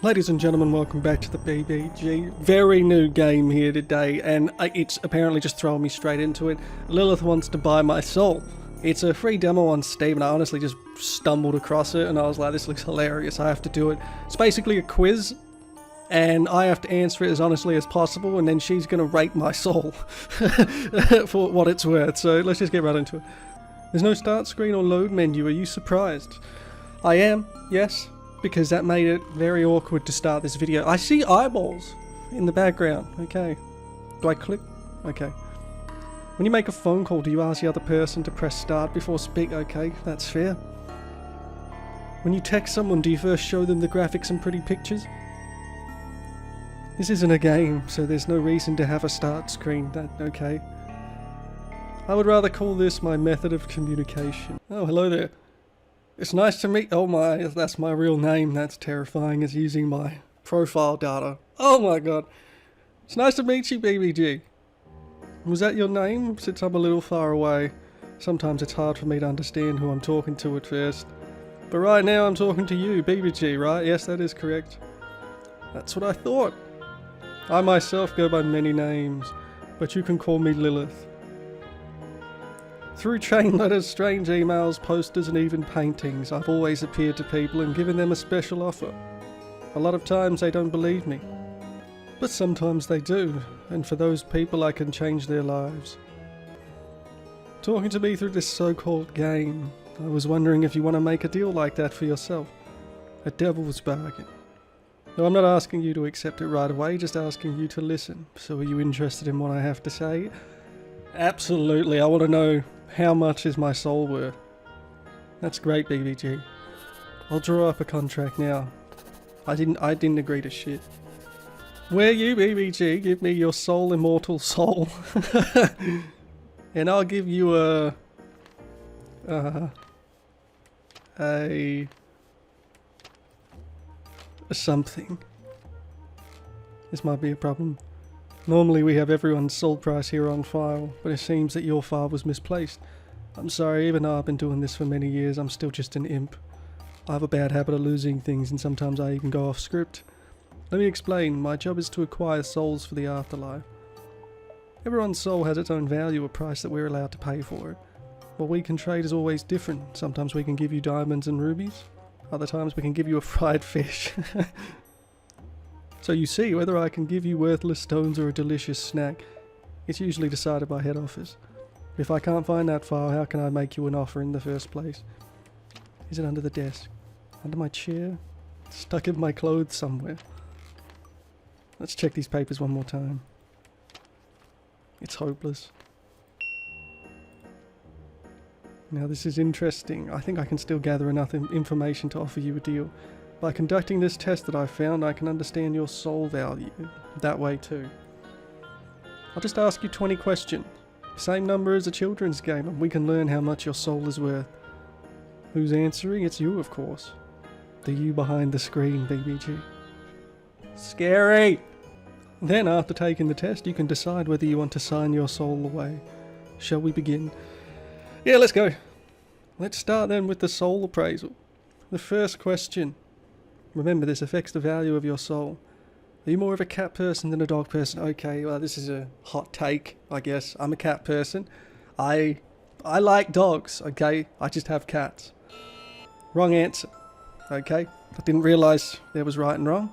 Ladies and gentlemen, welcome back to the BBG. Very new game here today, and it's apparently just throwing me straight into it. Lilith wants to buy my soul. It's a free demo on Steam, and I honestly just stumbled across it, and I was like, this looks hilarious, I have to do it. It's basically a quiz, and I have to answer it as honestly as possible, and then she's going to rate my soul for what it's worth. So let's just get right into it. There's no start screen or load menu. Are you surprised? I am, yes. Because that made it very awkward to start this video. I see eyeballs in the background. Okay. Do I click? Okay. When you make a phone call, do you ask the other person to press start before speak? Okay, that's fair. When you text someone, do you first show them the graphics and pretty pictures? This isn't a game, so there's no reason to have a start screen. Okay. I would rather call this my method of communication. Oh, hello there. It's nice to meet— oh my, that's my real name. That's terrifying. It's using my profile data. Oh my god. It's nice to meet you, BBG. Was that your name? Since I'm a little far away, sometimes it's hard for me to understand who I'm talking to at first. But right now I'm talking to you, BBG, right? Yes, that is correct. That's what I thought. I myself go by many names, but you can call me Lilith. Through chain letters, strange emails, posters and even paintings, I've always appeared to people and given them a special offer. A lot of times they don't believe me. But sometimes they do, and for those people I can change their lives. Talking to me through this so-called game, I was wondering if you want to make a deal like that for yourself. A devil's bargain. No, I'm not asking you to accept it right away, just asking you to listen. So are you interested in what I have to say? Absolutely, I want to know— how much is my soul worth? That's great, BBG. I'll draw up a contract now. I didn't agree to shit. Where you, BBG, give me your soul, immortal soul. And I'll give you something. This might be a problem. Normally we have everyone's soul price here on file, but it seems that your file was misplaced. I'm sorry, even though I've been doing this for many years, I'm still just an imp. I have a bad habit of losing things, and sometimes I even go off script. Let me explain. My job is to acquire souls for the afterlife. Everyone's soul has its own value, a price that we're allowed to pay for it. What we can trade is always different. Sometimes we can give you diamonds and rubies. Other times we can give you a fried fish. So you see, whether I can give you worthless stones or a delicious snack, it's usually decided by head office. If I can't find that file, how can I make you an offer in the first place? Is it under the desk? Under my chair? Stuck in my clothes somewhere? Let's check these papers one more time. It's hopeless. Now this is interesting. I think I can still gather enough information to offer you a deal. By conducting this test that I found, I can understand your soul value that way too. I'll just ask you 20 questions. Same number as a children's game, and we can learn how much your soul is worth. Who's answering? It's you, of course. The you behind the screen, BBG. Scary! Then, after taking the test, you can decide whether you want to sign your soul away. Shall we begin? Yeah, let's go. Let's start then with the soul appraisal. The first question. Remember, this affects the value of your soul. Are you more of a cat person than a dog person? Okay, well, this is a hot take, I guess. I'm a cat person. I like dogs, okay? I just have cats. Wrong answer, okay? I didn't realise there was right and wrong.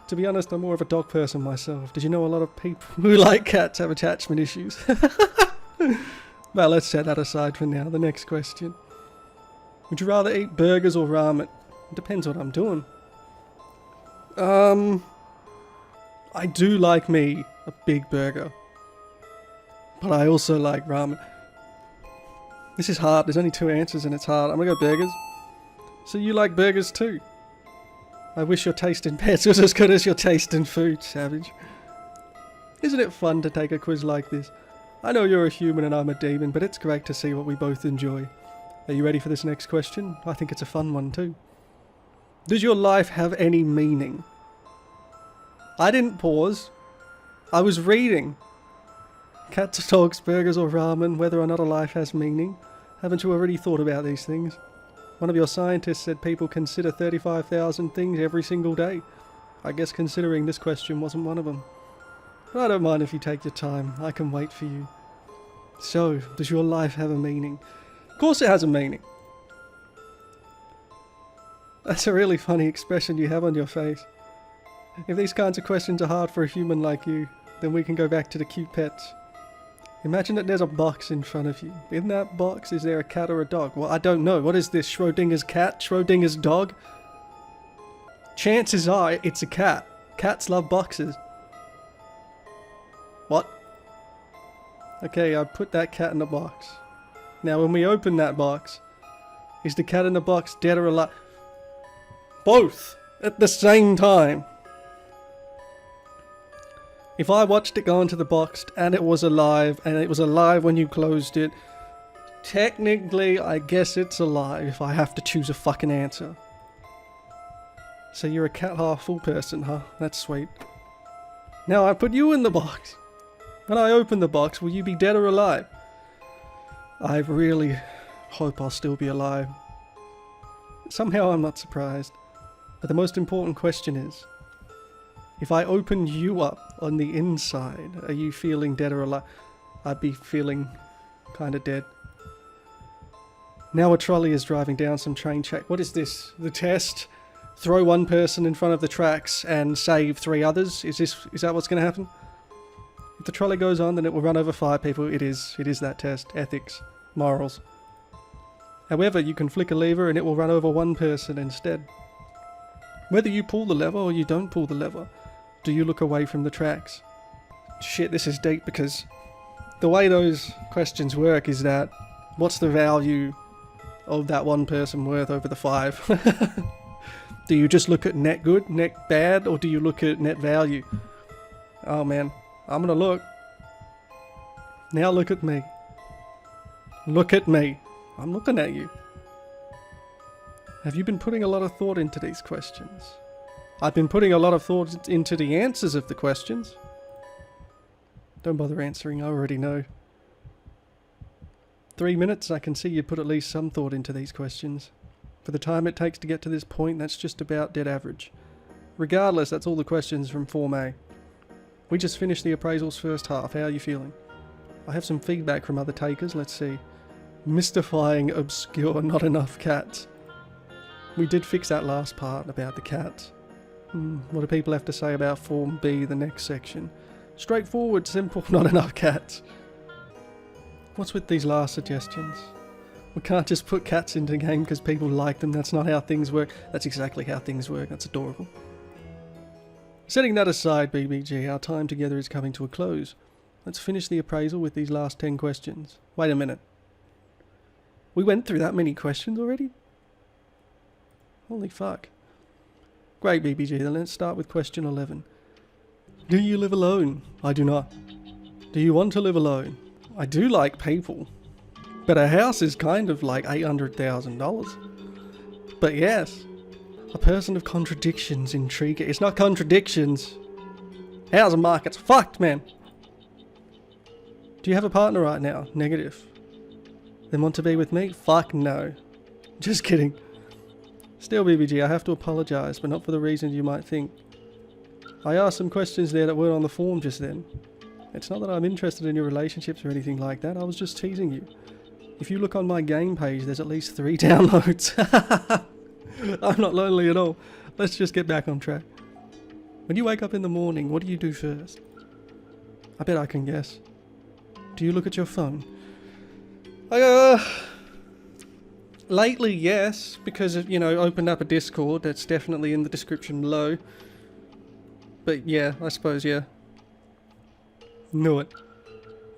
To be honest, I'm more of a dog person myself. Did you know a lot of people who like cats have attachment issues? Well, let's set that aside for now. The next question. Would you rather eat burgers or ramen? It depends what I'm doing. I do like me a big burger. But I also like ramen. This is hard. There's only two answers and it's hard. I'm gonna go burgers. So you like burgers too? I wish your taste in pets was as good as your taste in food, savage. Isn't it fun to take a quiz like this? I know you're a human and I'm a demon, but it's great to see what we both enjoy. Are you ready for this next question? I think it's a fun one too. Does your life have any meaning? I didn't pause. I was reading. Cats, dogs, burgers or ramen, whether or not a life has meaning. Haven't you already thought about these things? One of your scientists said people consider 35,000 things every single day. I guess considering this question wasn't one of them. But I don't mind if you take your time. I can wait for you. So, does your life have a meaning? Of course it has a meaning. That's a really funny expression you have on your face. If these kinds of questions are hard for a human like you, then we can go back to the cute pets. Imagine that there's a box in front of you. In that box, is there a cat or a dog? Well, I don't know. What is this? Schrodinger's cat? Schrodinger's dog? Chances are it's a cat. Cats love boxes. What? Okay, I put that cat in the box. Now, when we open that box, is the cat in the box dead or alive? Both! At the same time! If I watched it go into the box and it was alive when you closed it, technically I guess it's alive if I have to choose a fucking answer. So you're a cat half full person, huh? That's sweet. Now I put you in the box. When I open the box, will you be dead or alive? I really hope I'll still be alive. Somehow I'm not surprised. But the most important question is, if I open you up on the inside, are you feeling dead or alive? I'd be feeling kinda dead. Now a trolley is driving down some train track. What is this? The test? Throw one person in front of the tracks and save 3 others? Is that what's gonna happen? If the trolley goes on, then it will run over 5 people. It is that test. Ethics. Morals. However, you can flick a lever and it will run over 1 person instead. Whether you pull the lever or you don't pull the lever, do you look away from the tracks? Shit, this is deep because the way those questions work is that what's the value of that 1 person worth over the 5? Do you just look at net good, net bad, or do you look at net value? Oh man, I'm gonna look. Now look at me. Look at me. I'm looking at you. Have you been putting a lot of thought into these questions? I've been putting a lot of thought into the answers of the questions. Don't bother answering, I already know. 3 minutes, I can see you put at least some thought into these questions. For the time it takes to get to this point, that's just about dead average. Regardless, that's all the questions from Form A. We just finished the appraisal's first half. How are you feeling? I have some feedback from other takers, let's see. Mystifying, obscure, not enough cats. We did fix that last part about the cats. What do people have to say about Form B, the next section? Straightforward, simple, not enough cats. What's with these last suggestions? We can't just put cats into the game because people like them. That's not how things work. That's exactly how things work. That's adorable. Setting that aside, BBG, our time together is coming to a close. Let's finish the appraisal with these last 10 questions. Wait a minute. We went through that many questions already? Holy fuck. Great, BBG. Then let's start with question 11. Do you live alone? I do not. Do you want to live alone? I do like people. But a house is kind of like $800,000. But yes, a person of contradictions intrigue. It's not contradictions. Housing market's fucked, man. Do you have a partner right now? Negative. Then want to be with me? Fuck no. Just kidding. Still, BBG, I have to apologise, but not for the reasons you might think. I asked some questions there that weren't on the form just then. It's not that I'm interested in your relationships or anything like that, I was just teasing you. If you look on my game page, there's at least 3 downloads. I'm not lonely at all. Let's just get back on track. When you wake up in the morning, what do you do first? I bet I can guess. Do you look at your phone? Lately, yes, because of, opened up a Discord that's definitely in the description below. But yeah, I suppose, yeah. Knew it.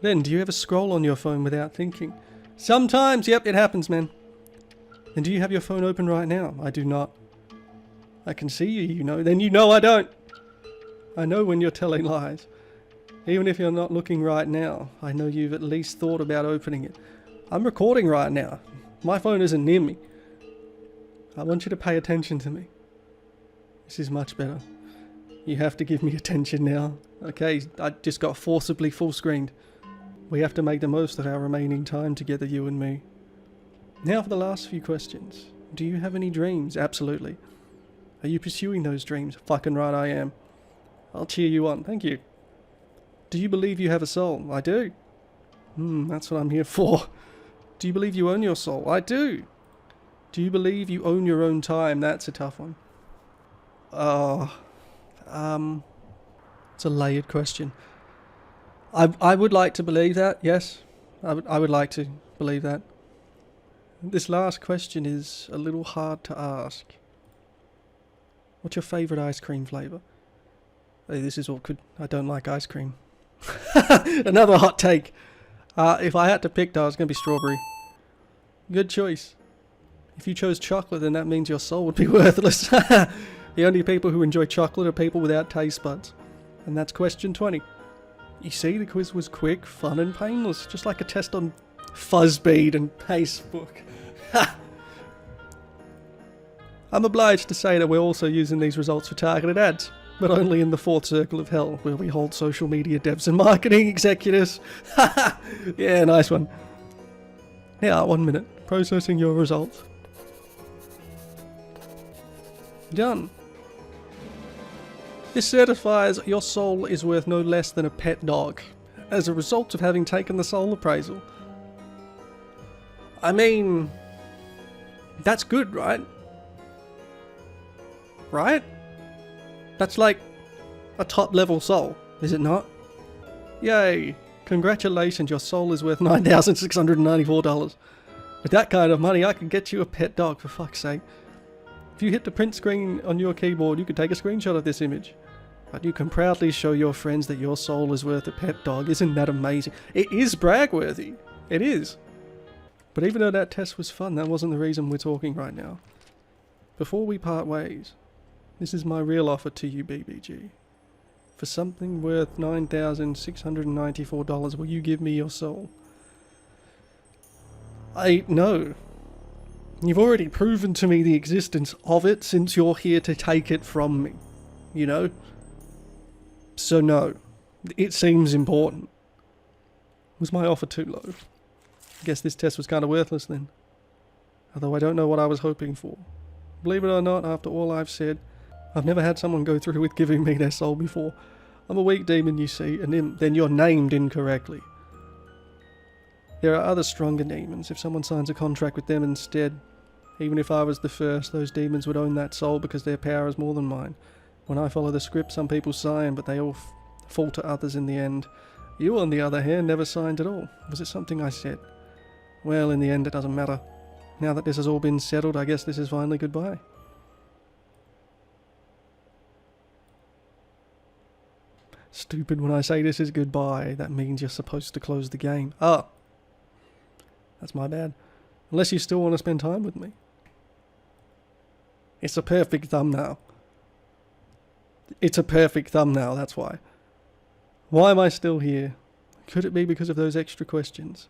Then, do you ever scroll on your phone without thinking? Sometimes, yep, it happens, man. Then do you have your phone open right now? I do not. I can see you, then you know I don't. I know when you're telling lies. Even if you're not looking right now, I know you've at least thought about opening it. I'm recording right now. My phone isn't near me. I want you to pay attention to me. This is much better. You have to give me attention now. Okay, I just got forcibly full screened. We have to make the most of our remaining time together, you and me. Now for the last few questions. Do you have any dreams? Absolutely. Are you pursuing those dreams? Fucking right I am. I'll cheer you on. Thank you. Do you believe you have a soul? I do. That's what I'm here for. Do you believe you own your soul? I do. Do you believe you own your own time? That's a tough one. It's a layered question. I would like to believe that, yes. I would like to believe that. This last question is a little hard to ask. What's your favourite ice cream flavour? Hey, this is awkward. I don't like ice cream. Another hot take. If I had to pick, though, it's going to be strawberry. Good choice. If you chose chocolate, then that means your soul would be worthless. The only people who enjoy chocolate are people without taste buds. And that's question 20. You see, the quiz was quick, fun and painless. Just like a test on Fuzzbead and Facebook. I'm obliged to say that we're also using these results for targeted ads. But only in the fourth circle of hell, where we hold social media devs and marketing executives. Yeah, nice one. Yeah, 1 minute. Processing your results. Done. This certifies your soul is worth no less than a pet dog, as a result of having taken the soul appraisal. I mean, that's good, right? Right? That's like a top level soul, is it not? Yay! Congratulations, your soul is worth $9,694. With that kind of money, I could get you a pet dog, for fuck's sake. If you hit the print screen on your keyboard, you could take a screenshot of this image. But you can proudly show your friends that your soul is worth a pet dog. Isn't that amazing? It is brag-worthy. It is. But even though that test was fun, that wasn't the reason we're talking right now. Before we part ways, this is my real offer to you, BBG. For something worth $9,694, will you give me your soul? No. You've already proven to me the existence of it since you're here to take it from me. You know? So no. It seems important. Was my offer too low? I guess this test was kind of worthless then. Although I don't know what I was hoping for. Believe it or not, after all I've said, I've never had someone go through with giving me their soul before. I'm a weak demon, you see, and then you're named incorrectly. There are other stronger demons. If someone signs a contract with them instead, even if I was the first, those demons would own that soul because their power is more than mine. When I follow the script, some people sign, but they all fall to others in the end. You, on the other hand, never signed at all. Was it something I said? Well, in the end, it doesn't matter. Now that this has all been settled, I guess this is finally goodbye. Stupid, when I say this is goodbye, that means you're supposed to close the game. Oh. That's my bad. Unless you still want to spend time with me. It's a perfect thumbnail. It's a perfect thumbnail, that's why. Why am I still here? Could it be because of those extra questions?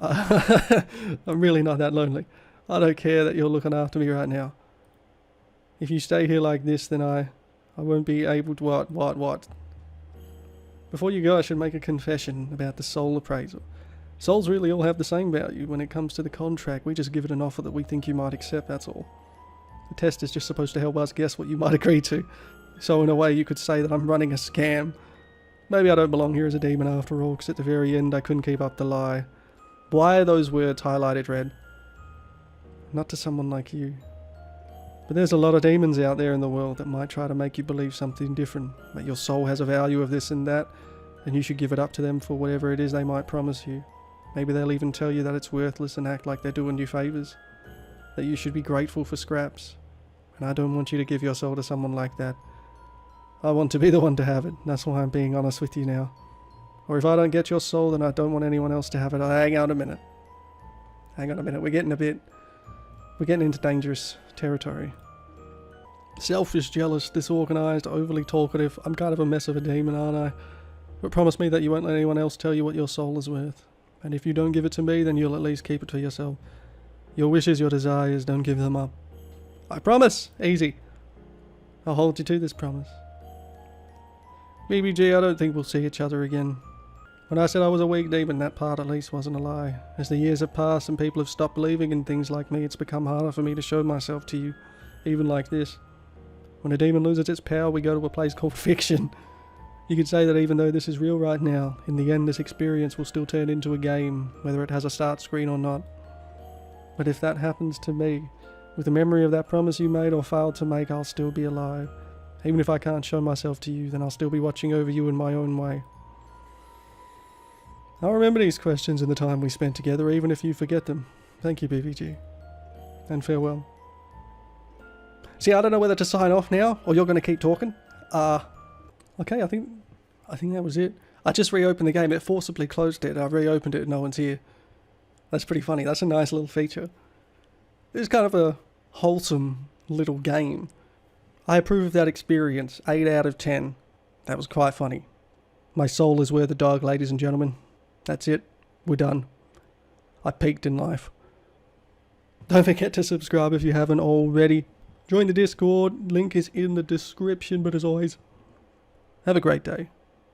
I'm really not that lonely. I don't care that you're looking after me right now. If you stay here like this, then I won't be able to... What? Before you go, I should make a confession about the soul appraisal. Souls really all have the same value when it comes to the contract. We just give it an offer that we think you might accept, that's all. The test is just supposed to help us guess what you might agree to. So in a way you could say that I'm running a scam. Maybe I don't belong here as a demon after all, because at the very end I couldn't keep up the lie. Why are those words highlighted red? Not to someone like you. But there's a lot of demons out there in the world that might try to make you believe something different. That your soul has a value of this and that, and you should give it up to them for whatever it is they might promise you. Maybe they'll even tell you that it's worthless and act like they're doing you favours. That you should be grateful for scraps. And I don't want you to give your soul to someone like that. I want to be the one to have it. That's why I'm being honest with you now. Or if I don't get your soul, then I don't want anyone else to have it. Hang on a minute. We're getting into dangerous territory. Selfish, jealous, disorganized, overly talkative. I'm kind of a mess of a demon, aren't I? But promise me that you won't let anyone else tell you what your soul is worth. And if you don't give it to me, then you'll at least keep it to yourself. Your wishes, your desires, don't give them up. I promise! Easy. I'll hold you to this promise. BBG, I don't think we'll see each other again. When I said I was a weak demon, that part at least wasn't a lie. As the years have passed and people have stopped believing in things like me, it's become harder for me to show myself to you, even like this. When a demon loses its power, we go to a place called fiction. You could say that even though this is real right now, in the end this experience will still turn into a game, whether it has a start screen or not. But if that happens to me, with the memory of that promise you made or failed to make, I'll still be alive. Even if I can't show myself to you, then I'll still be watching over you in my own way. I'll remember these questions and the time we spent together, even if you forget them. Thank you, BVG. And farewell. See, I don't know whether to sign off now, or you're going to keep talking. Okay, I think that was it. I just reopened the game. It forcibly closed it. I reopened it and no one's here. That's pretty funny. That's a nice little feature. It's kind of a wholesome little game. I approve of that experience. 8 out of 10. That was quite funny. My soul is where the dog, ladies and gentlemen. That's it. We're done. I peaked in life. Don't forget to subscribe if you haven't already. Join the Discord. Link is in the description. But as always, have a great day.